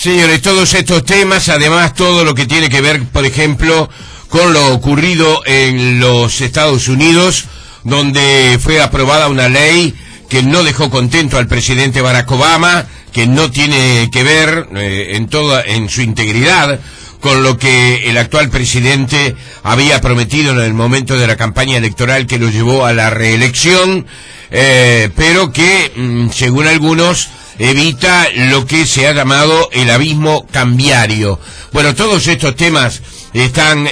Señores, todos estos temas, además todo lo que tiene que ver, por ejemplo, con lo ocurrido en los Estados Unidos, donde fue aprobada una ley que no dejó contento al presidente Barack Obama, que no tiene que ver en su integridad con lo que el actual presidente había prometido en el momento de la campaña electoral que lo llevó a la reelección, pero que, según algunos, evita lo que se ha llamado el abismo cambiario. Bueno, todos estos temas están,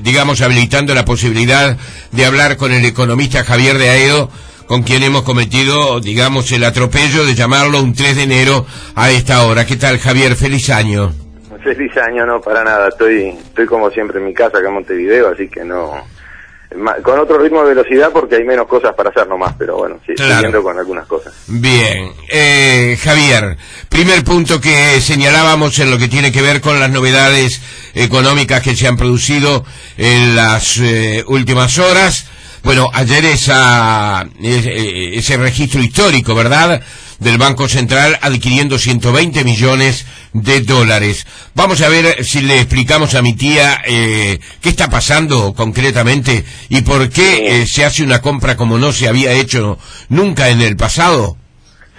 digamos, habilitando la posibilidad de hablar con el economista Javier de Aedo, con quien hemos cometido, digamos, el atropello de llamarlo un 3 de enero a esta hora. ¿Qué tal, Javier? Feliz año. Feliz año, no, para nada. Estoy como siempre en mi casa acá en Montevideo, así que no... Con otro ritmo de velocidad porque hay menos cosas para hacer nomás, pero bueno, sí, claro. Estoy yendo con algunas cosas. Bien. Javier, primer punto que señalábamos en lo que tiene que ver con las novedades económicas que se han producido en las últimas horas. Bueno, ayer ese registro histórico, ¿verdad?, del Banco Central adquiriendo 120 millones de dólares. Vamos a ver si le explicamos a mi tía qué está pasando concretamente y por qué se hace una compra como no se había hecho nunca en el pasado.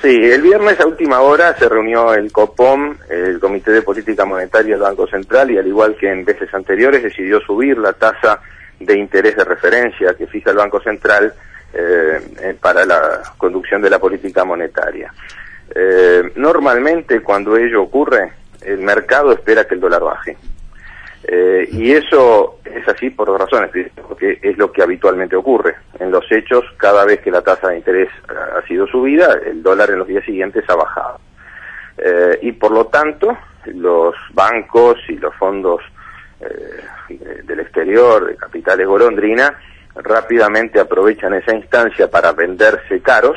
Sí, el viernes a última hora se reunió el COPOM, el Comité de Política Monetaria del Banco Central, y al igual que en veces anteriores decidió subir la tasa de interés de referencia que fija el Banco Central para la conducción de la política monetaria. Normalmente cuando ello ocurre, el mercado espera que el dólar baje. Y eso es así por dos razones, porque es lo que habitualmente ocurre. En los hechos, cada vez que la tasa de interés ha sido subida, el dólar en los días siguientes ha bajado. Y por lo tanto, los bancos y los fondos del exterior, de capitales golondrina, rápidamente aprovechan esa instancia para venderse caros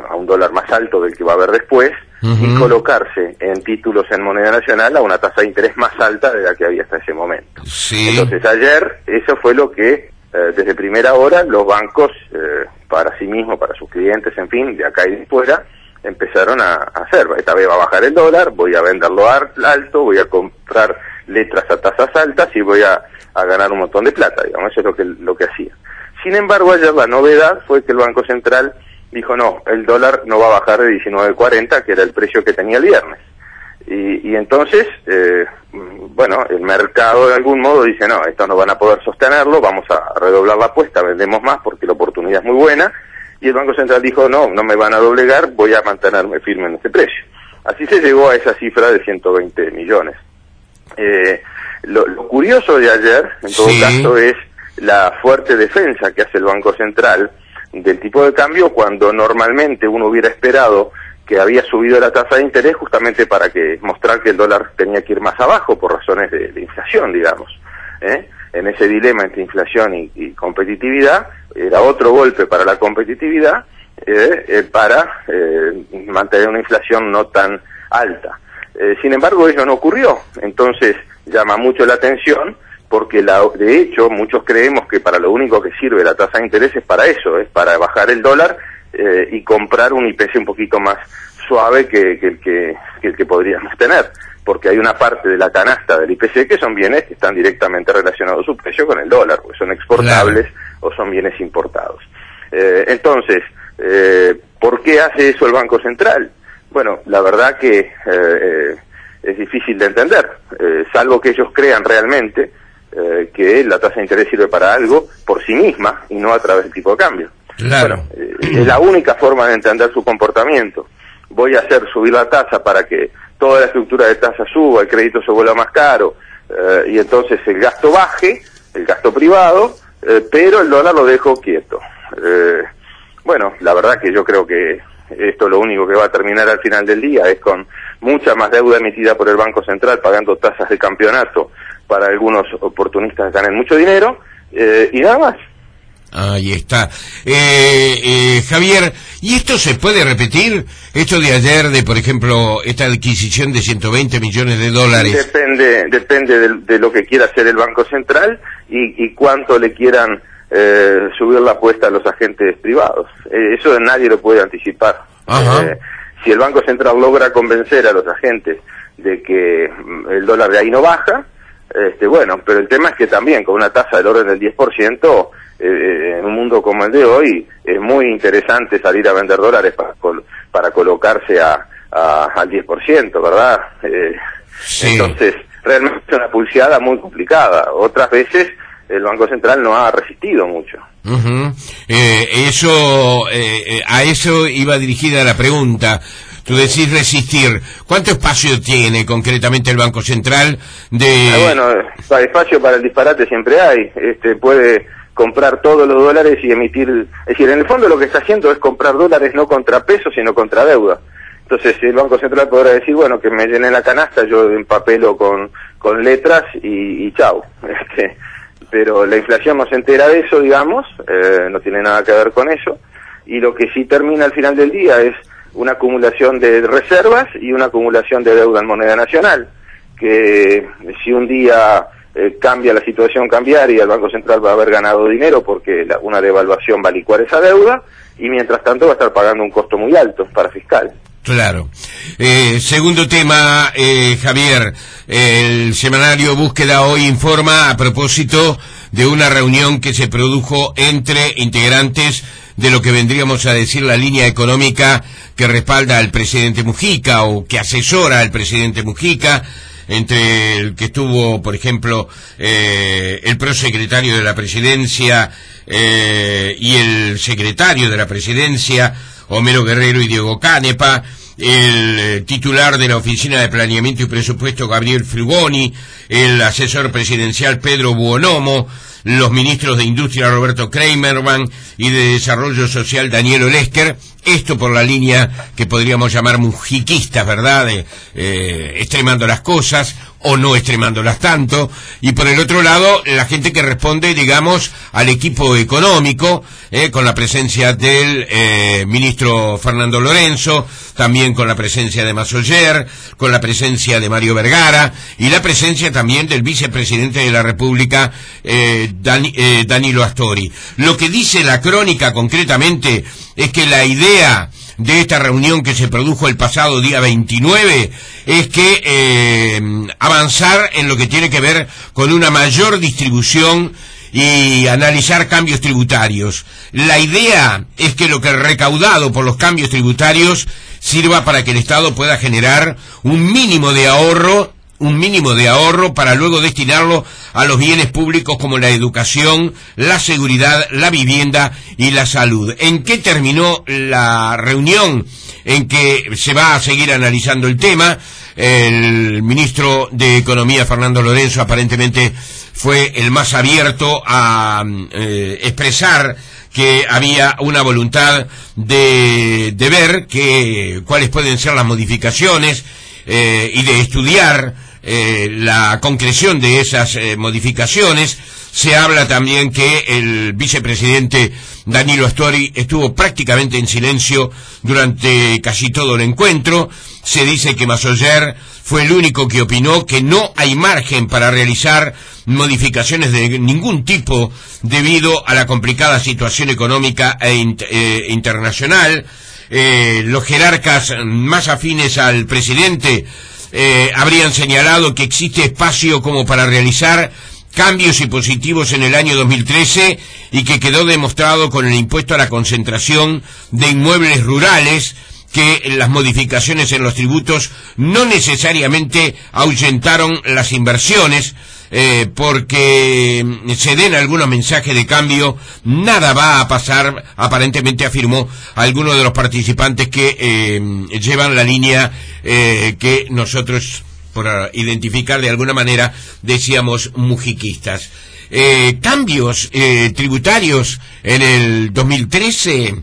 a un dólar más alto del que va a haber después, y colocarse en títulos en moneda nacional a una tasa de interés más alta de la que había hasta ese momento. Sí. Entonces ayer eso fue lo que desde primera hora los bancos para sí mismos, para sus clientes, en fin, de acá y de fuera, empezaron a hacer. Esta vez va a bajar el dólar, voy a venderlo alto, voy a comprar letras a tasas altas y voy a ganar un montón de plata, digamos. Eso es lo que hacía. Sin embargo, ayer la novedad fue que el Banco Central dijo no, el dólar no va a bajar de 19.40, que era el precio que tenía el viernes. Y entonces, bueno, el mercado de algún modo dice no, esto no van a poder sostenerlo, vamos a redoblar la apuesta, vendemos más porque la oportunidad es muy buena. Y el Banco Central dijo no me van a doblegar, voy a mantenerme firme en este precio. Así se llegó a esa cifra de 120 millones. Lo curioso de ayer, en todo caso, es la fuerte defensa que hace el Banco Central del tipo de cambio, cuando normalmente uno hubiera esperado que había subido la tasa de interés justamente para mostrar que el dólar tenía que ir más abajo por razones de inflación, digamos. En ese dilema entre inflación y competitividad, era otro golpe para la competitividad para mantener una inflación no tan alta. Sin embargo, ello no ocurrió. Entonces llama mucho la atención porque de hecho muchos creemos que para lo único que sirve la tasa de interés es para eso, es para bajar el dólar y comprar un IPC un poquito más suave que el que podríamos tener, porque hay una parte de la canasta del IPC que son bienes que están directamente relacionados su precio con el dólar, porque son exportables, claro, o son bienes importados. Entonces, ¿por qué hace eso el Banco Central? Bueno, la verdad que es difícil de entender, salvo que ellos crean realmente que la tasa de interés sirve para algo por sí misma y no a través del tipo de cambio. Claro. Bueno, es la única forma de entender su comportamiento. Voy a hacer subir la tasa para que toda la estructura de tasa suba, el crédito se vuelva más caro, y entonces el gasto baje, el gasto privado, pero el dólar lo dejo quieto. Bueno, la verdad que yo creo que esto lo único que va a terminar al final del día es con mucha más deuda emitida por el Banco Central, pagando tasas de campeonato para algunos oportunistas que ganen mucho dinero, y nada más. Ahí está. Javier, ¿y esto se puede repetir? Esto de ayer, por ejemplo, esta adquisición de 120 millones de dólares. Depende de lo que quiera hacer el Banco Central y cuánto le quieran subir la apuesta a los agentes privados. Eso nadie lo puede anticipar. si el Banco Central logra convencer a los agentes de que el dólar de ahí no baja, bueno, pero el tema es que también con una tasa del orden del 10%, en un mundo como el de hoy, es muy interesante salir a vender dólares para colocarse al 10%, ¿verdad? Sí. Entonces, realmente es una pulseada muy complicada. Otras veces el Banco Central no ha resistido mucho. Uh-huh. A eso iba dirigida la pregunta. Tú decís resistir. ¿Cuánto espacio tiene concretamente el Banco Central de...? Bueno, espacio para el disparate siempre hay. Puede comprar todos los dólares y emitir... Es decir, en el fondo lo que está haciendo es comprar dólares no contra pesos, sino contra deuda. Entonces el Banco Central podrá decir, bueno, que me llene la canasta, yo empapelo con letras y chau. Pero la inflación no se entera de eso, digamos, no tiene nada que ver con eso. Y lo que sí termina al final del día es una acumulación de reservas y una acumulación de deuda en moneda nacional, que si un día cambia la situación cambiaria, el Banco Central va a haber ganado dinero porque una devaluación va a licuar esa deuda, y mientras tanto va a estar pagando un costo muy alto para fiscal. Claro. Segundo tema, Javier, el semanario Búsqueda hoy informa a propósito de una reunión que se produjo entre integrantes de lo que vendríamos a decir la línea económica que respalda al presidente Mujica o que asesora al presidente Mujica, entre el que estuvo, por ejemplo, el prosecretario de la presidencia y el secretario de la presidencia, Homero Guerrero y Diego Canepa, el titular de la Oficina de Planeamiento y Presupuesto, Gabriel Frugoni, el asesor presidencial, Pedro Buonomo, los ministros de Industria, Roberto Kramerman, y de Desarrollo Social, Daniel Olesker. Esto por la línea que podríamos llamar mujiquista, ¿verdad? Extremando las cosas o no extremándolas tanto. Y por el otro lado, la gente que responde, digamos, al equipo económico, con la presencia del ministro Fernando Lorenzo, también con la presencia de Massoyer, con la presencia de Mario Vergara y la presencia también del vicepresidente de la República, Danilo Astori. Lo que dice la crónica concretamente es que la idea de esta reunión que se produjo el pasado día 29 es que avanzar en lo que tiene que ver con una mayor distribución y analizar cambios tributarios. La idea es que lo que recaudado por los cambios tributarios sirva para que el Estado pueda generar un mínimo de ahorro para luego destinarlo a los bienes públicos como la educación, la seguridad, la vivienda y la salud. ¿En qué terminó la reunión? En que se va a seguir analizando el tema. El ministro de Economía, Fernando Lorenzo, aparentemente fue el más abierto a expresar que había una voluntad de ver cuáles pueden ser las modificaciones y de estudiar la concreción de esas modificaciones. Se habla también que el vicepresidente Danilo Astori estuvo prácticamente en silencio durante casi todo el encuentro. Se dice que Massoyer fue el único que opinó que no hay margen para realizar modificaciones de ningún tipo debido a la complicada situación económica internacional. Los jerarcas más afines al presidente habrían señalado que existe espacio como para realizar cambios impositivos en el año 2013 y que quedó demostrado con el impuesto a la concentración de inmuebles rurales que las modificaciones en los tributos no necesariamente ahuyentaron las inversiones, porque se den algunos mensajes de cambio, nada va a pasar, aparentemente afirmó alguno de los participantes que llevan la línea que nosotros, por identificar de alguna manera, decíamos mujiquistas. Cambios tributarios en el 2013,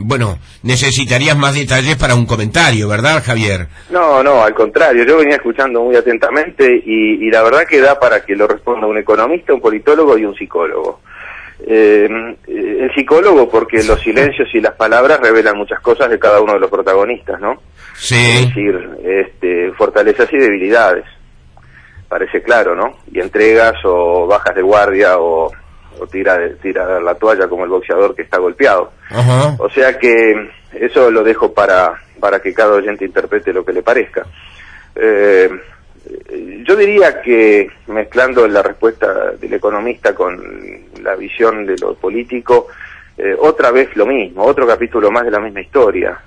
bueno, necesitarías más detalles para un comentario, ¿verdad, Javier? No, al contrario, yo venía escuchando muy atentamente y la verdad que da para que lo responda un economista, un politólogo y un psicólogo. El psicólogo porque los silencios y las palabras revelan muchas cosas de cada uno de los protagonistas, ¿no? Sí. Es decir, fortalezas y debilidades, parece claro, ¿no? Y entregas o bajas de guardia o tira la toalla como el boxeador que está golpeado. Ajá. O sea que eso lo dejo para que cada oyente interprete lo que le parezca. Yo diría que, mezclando la respuesta del economista con la visión de lo político, otra vez lo mismo, otro capítulo más de la misma historia.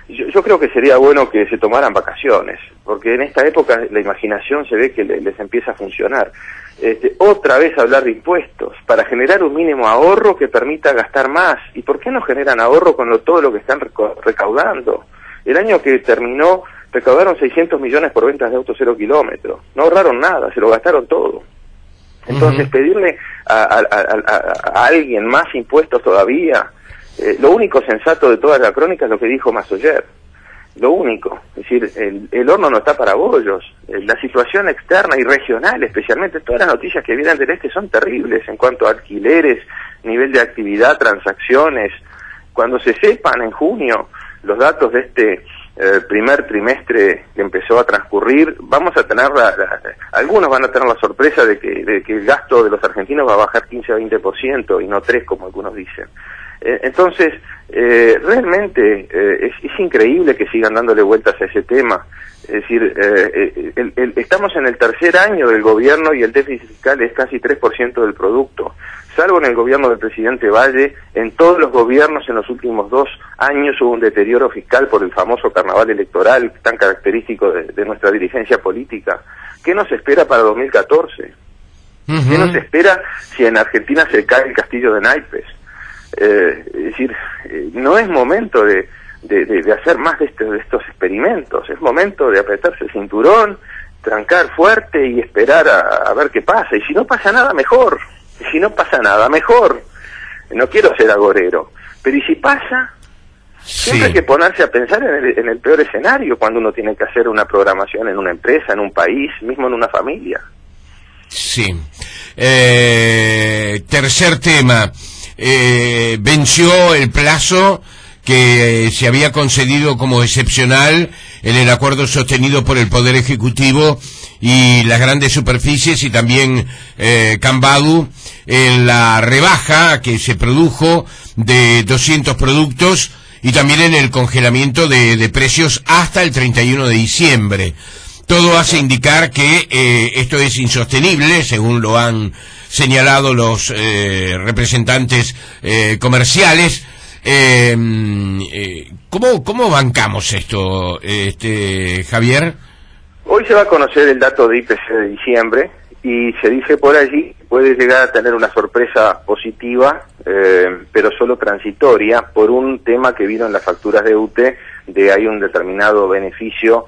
Yo creo que sería bueno que se tomaran vacaciones, porque en esta época la imaginación se ve que les empieza a funcionar. Otra vez hablar de impuestos para generar un mínimo ahorro que permita gastar más. ¿Y por qué no generan ahorro con todo lo que están recaudando? El año que terminó recaudaron 600 millones por ventas de autos 0 kilómetros. No ahorraron nada, se lo gastaron todo. Entonces, pedirle a alguien más impuestos todavía, lo único sensato de toda la crónica es lo que dijo Massoyer. Lo único, es decir, el horno no está para bollos. La situación externa y regional, especialmente todas las noticias que vienen del este son terribles en cuanto a alquileres, nivel de actividad, transacciones. Cuando se sepan en junio los datos de este primer trimestre que empezó a transcurrir, vamos a tener algunos van a tener la sorpresa de que el gasto de los argentinos va a bajar 15 a 20% y no 3 como algunos dicen. Entonces, realmente es increíble que sigan dándole vueltas a ese tema. Es decir, estamos en el tercer año del gobierno y el déficit fiscal es casi 3% del producto. Salvo en el gobierno del presidente Valle, en todos los gobiernos en los últimos 2 años hubo un deterioro fiscal por el famoso carnaval electoral tan característico de nuestra dirigencia política. ¿Qué nos espera para 2014? ¿Qué nos espera si en Argentina se cae el castillo de naipes? Es decir, no es momento de hacer más de estos experimentos, es momento de apretarse el cinturón, trancar fuerte y esperar a ver qué pasa. Y si no pasa nada, mejor. Y si no pasa nada, mejor. No quiero ser agorero, pero ¿y si pasa? Siempre hay que ponerse a pensar en el peor escenario cuando uno tiene que hacer una programación en una empresa, en un país, mismo en una familia. Sí. Tercer tema. Venció el plazo que se había concedido como excepcional en el acuerdo sostenido por el Poder Ejecutivo y las grandes superficies y también Cambadu en la rebaja que se produjo de 200 productos y también en el congelamiento de precios hasta el 31 de diciembre. Todo hace indicar que esto es insostenible, según lo han señalado los representantes comerciales. ¿Cómo bancamos esto, Javier? Hoy se va a conocer el dato de IPC de diciembre y se dice por allí que puede llegar a tener una sorpresa positiva, pero solo transitoria, por un tema que vino en las facturas de UTE, de hay un determinado beneficio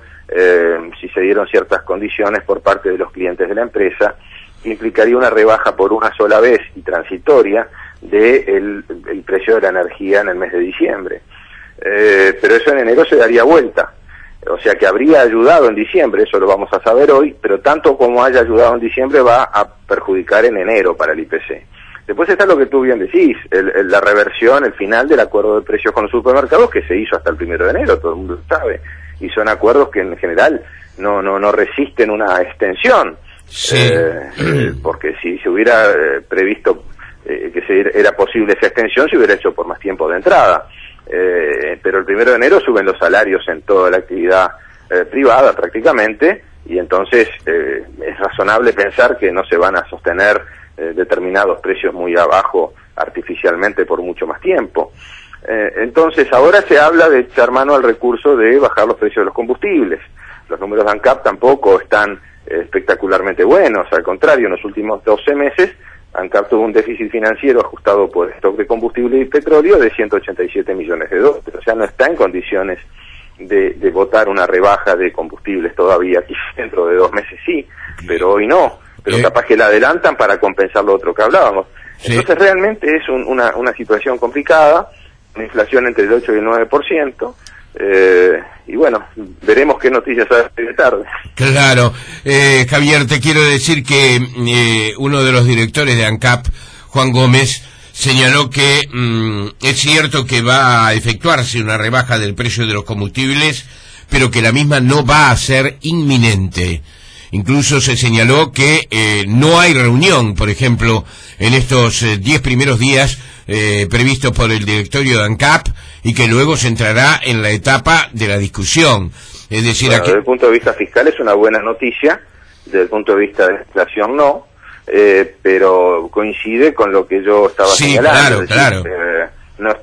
si se dieron ciertas condiciones por parte de los clientes de la empresa, que implicaría una rebaja por una sola vez y transitoria del precio de la energía en el mes de diciembre. Pero eso en enero se daría vuelta. O sea que habría ayudado en diciembre, eso lo vamos a saber hoy, pero tanto como haya ayudado en diciembre va a perjudicar en enero para el IPC. Después está lo que tú bien decís, la reversión, el final del acuerdo de precios con los supermercados que se hizo hasta el 1 de enero, todo el mundo sabe. Y son acuerdos que en general no resisten una extensión. Sí. Porque si se hubiera previsto que era posible esa extensión, se hubiera hecho por más tiempo de entrada. Pero el 1 de enero suben los salarios en toda la actividad privada prácticamente, y entonces es razonable pensar que no se van a sostener determinados precios muy abajo artificialmente por mucho más tiempo. Entonces ahora se habla de echar mano al recurso de bajar los precios de los combustibles. Los números de ANCAP tampoco están espectacularmente buenos, al contrario, en los últimos 12 meses ANCAP tuvo un déficit financiero ajustado por stock de combustible y petróleo de 187 millones de dólares, o sea, no está en condiciones de votar una rebaja de combustibles todavía, quizás dentro de 2 meses sí, pero hoy no, pero capaz que la adelantan para compensar lo otro que hablábamos. Sí. Entonces realmente es una situación complicada, una inflación entre el 8 y el 9%, y bueno, veremos qué noticias hay de tarde. Claro, Javier, te quiero decir que uno de los directores de ANCAP, Juan Gómez, señaló que es cierto que va a efectuarse una rebaja del precio de los combustibles, pero que la misma no va a ser inminente. Incluso se señaló que no hay reunión, por ejemplo, en estos 10 primeros días previsto por el directorio de ANCAP, y que luego se entrará en la etapa de la discusión. Es decir, bueno, desde el punto de vista fiscal es una buena noticia, desde el punto de vista de la inflación no, pero coincide con lo que yo estaba señalando. Claro.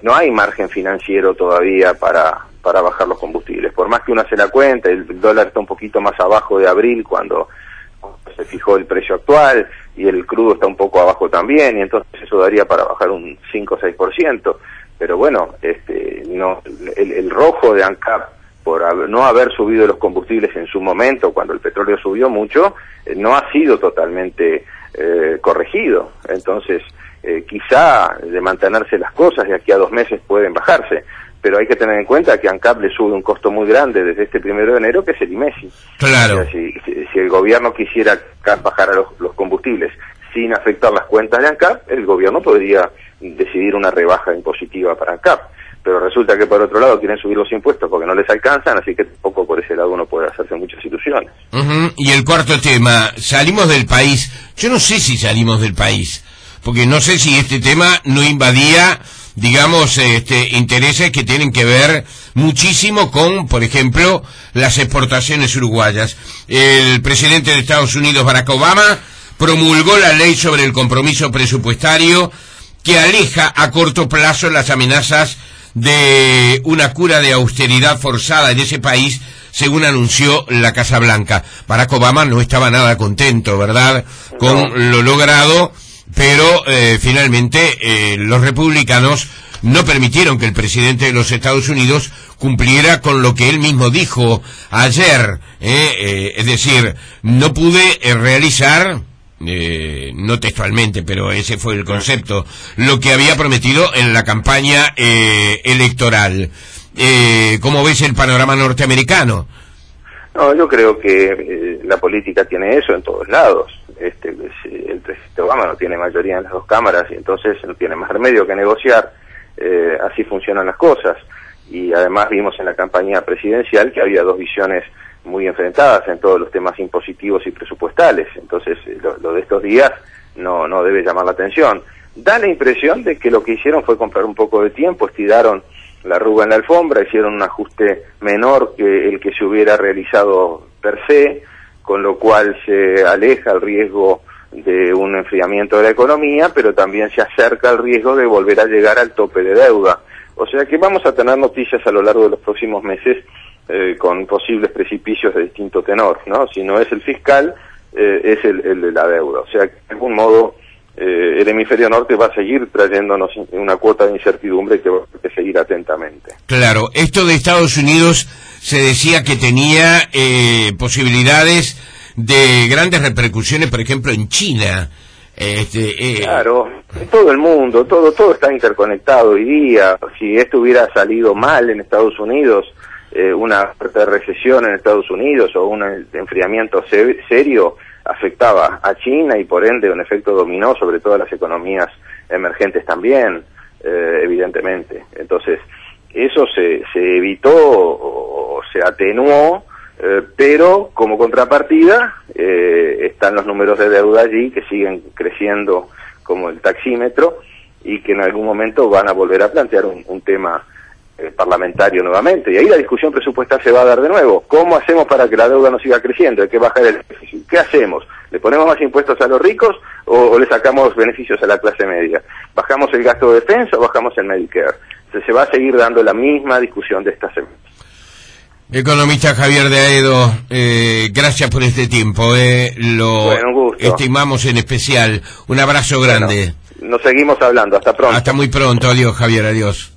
No hay margen financiero todavía para bajar los combustibles. Por más que uno se la cuenta, el dólar está un poquito más abajo de abril cuando se fijó el precio actual, y el crudo está un poco abajo también, y entonces eso daría para bajar un 5 o 6%. Pero bueno, el rojo de ANCAP por no haber subido los combustibles en su momento, cuando el petróleo subió mucho, no ha sido totalmente corregido. Entonces, quizá de mantenerse las cosas de aquí a 2 meses pueden bajarse, pero hay que tener en cuenta que ANCAP le sube un costo muy grande desde este 1 de enero, que es el IMESI. Claro. O sea, si el gobierno quisiera bajar a los combustibles sin afectar las cuentas de ANCAP, el gobierno podría decidir una rebaja impositiva para ANCAP. Pero resulta que por otro lado quieren subir los impuestos porque no les alcanzan, así que tampoco por ese lado uno puede hacerse muchas ilusiones. Y el cuarto tema, salimos del país. Yo no sé si salimos del país, porque no sé si este tema no invadía, digamos, intereses que tienen que ver muchísimo con, por ejemplo, las exportaciones uruguayas. El presidente de Estados Unidos, Barack Obama, promulgó la ley sobre el compromiso presupuestario que aleja a corto plazo las amenazas de una cura de austeridad forzada en ese país, según anunció la Casa Blanca. Barack Obama no estaba nada contento, ¿verdad?, con lo logrado, pero finalmente los republicanos no permitieron que el presidente de los Estados Unidos cumpliera con lo que él mismo dijo ayer, es decir, no pude realizar, no textualmente, pero ese fue el concepto, lo que había prometido en la campaña electoral. ¿Cómo ves el panorama norteamericano? No, yo creo que la política tiene eso en todos lados. El presidente Obama no tiene mayoría en las 2 cámaras y entonces no tiene más remedio que negociar. Así funcionan las cosas. Y además vimos en la campaña presidencial que había 2 visiones muy enfrentadas en todos los temas impositivos y presupuestales. Entonces lo de estos días no debe llamar la atención. Da la impresión de que lo que hicieron fue comprar un poco de tiempo, estiraron la arruga en la alfombra, hicieron un ajuste menor que el que se hubiera realizado per se, con lo cual se aleja el riesgo de un enfriamiento de la economía, pero también se acerca el riesgo de volver a llegar al tope de deuda. O sea que vamos a tener noticias a lo largo de los próximos meses con posibles precipicios de distinto tenor, ¿no? Si no es el fiscal, es el de la deuda. O sea que de algún modo el hemisferio norte va a seguir trayéndonos una cuota de incertidumbre que va a seguir atentamente. Claro, esto de Estados Unidos se decía que tenía posibilidades de grandes repercusiones, por ejemplo, en China. Claro, en todo el mundo, todo está interconectado hoy día. Si esto hubiera salido mal en Estados Unidos, una fuerte recesión en Estados Unidos o un enfriamiento serio afectaba a China y por ende un efecto dominó sobre todas las economías emergentes también, evidentemente. Entonces, eso se evitó o se atenuó, pero como contrapartida están los números de deuda allí que siguen creciendo como el taxímetro y que en algún momento van a volver a plantear un tema parlamentario nuevamente, y ahí la discusión presupuestal se va a dar de nuevo. ¿Cómo hacemos para que la deuda no siga creciendo? Hay que bajar el déficit. ¿Qué hacemos? ¿Le ponemos más impuestos a los ricos o le sacamos beneficios a la clase media? ¿Bajamos el gasto de defensa o bajamos el Medicare? Se va a seguir dando la misma discusión de esta semana. Economista Javier de Aedo, gracias por este tiempo, bueno, un gusto. Estimamos en especial. Un abrazo grande. Bueno, nos seguimos hablando, hasta pronto. Hasta muy pronto, adiós Javier, adiós.